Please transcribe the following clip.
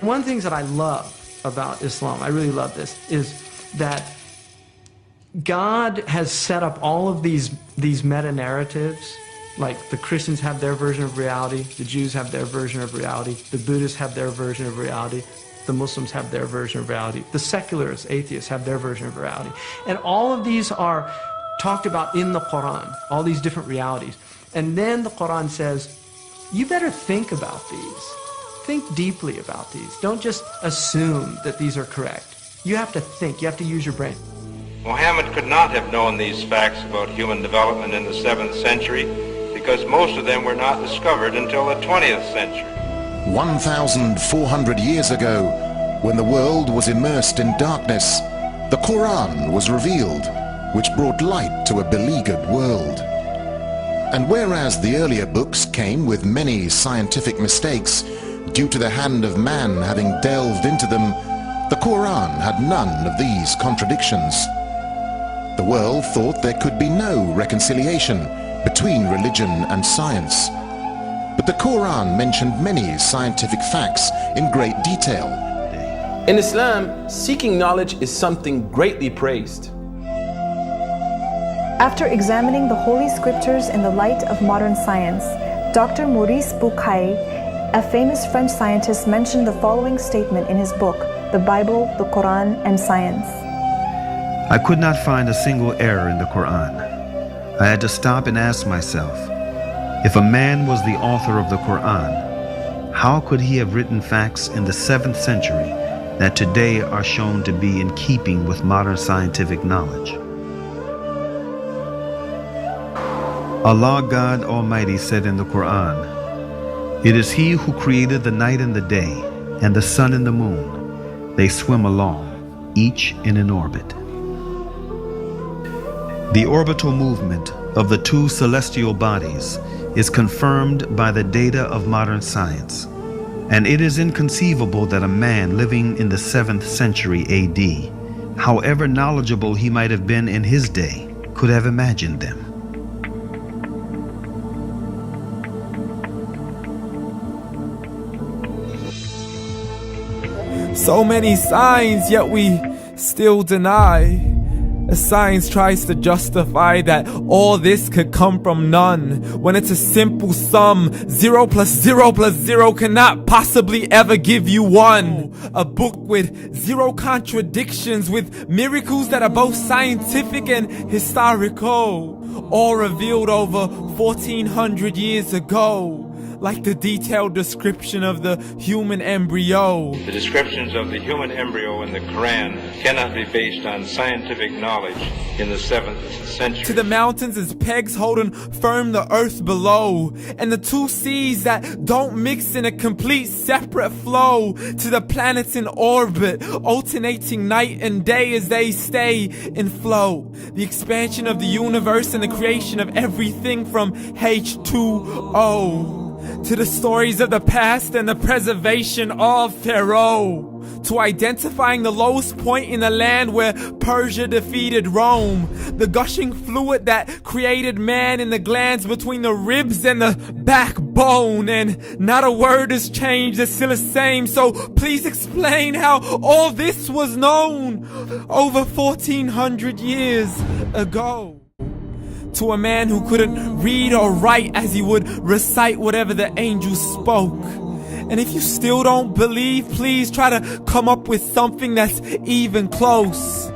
One of the things that I love about Islam, I really love this, is that God has set up all of these meta-narratives. Like the Christians have their version of reality, the Jews have their version of reality, the Buddhists have their version of reality, the Muslims have their version of reality, the secularists, atheists have their version of reality. And all of these are talked about in the Quran, all these different realities. And then the Quran says, you better think about these. Think deeply about these. Don't just assume that these are correct. You have to think, you have to use your brain. Muhammad could not have known these facts about human development in the 7th century because most of them were not discovered until the 20th century. 1,400 years ago, when the world was immersed in darkness, the Quran was revealed, which brought light to a beleaguered world. And whereas the earlier books came with many scientific mistakes due to the hand of man having delved into them, the Quran had none of these contradictions. The world thought there could be no reconciliation between religion and science. But the Quran mentioned many scientific facts in great detail. In Islam, seeking knowledge is something greatly praised. After examining the Holy Scriptures in the light of modern science, Dr. Maurice Bucaille, a famous French scientist, mentioned the following statement in his book, The Bible, the Quran, and Science. I could not find a single error in the Quran. I had to stop and ask myself, if a man was the author of the Quran, how could he have written facts in the 7th century that today are shown to be in keeping with modern scientific knowledge? Allah God Almighty said in the Quran, "It is He who created the night and the day, and the sun and the moon. They swim along, each in an orbit." The orbital movement of the two celestial bodies is confirmed by the data of modern science, and it is inconceivable that a man living in the 7th century AD, however knowledgeable he might have been in his day, could have imagined them. So many signs, yet we still deny. As science tries to justify that all this could come from none, when it's a simple sum. 0 plus 0 plus 0 cannot possibly ever give you 1. A book with 0 contradictions, with miracles that are both scientific and historical, all revealed over 1,400 years ago. Like the detailed description of the human embryo. The descriptions of the human embryo in the Quran cannot be based on scientific knowledge in the 7th century. To the mountains as pegs holding firm the earth below, and the two seas that don't mix in a complete separate flow. To the planets in orbit, alternating night and day as they stay in flow. The expansion of the universe and the creation of everything from H2O. To the stories of the past and the preservation of Pharaoh. To identifying the lowest point in the land where Persia defeated Rome. The gushing fluid that created man in the glands between the ribs and the backbone. And not a word has changed, it's still the same. So please explain how all this was known over 1,400 years ago. To a man who couldn't read or write, as he would recite whatever the angels spoke. And if you still don't believe, please try to come up with something that's even close.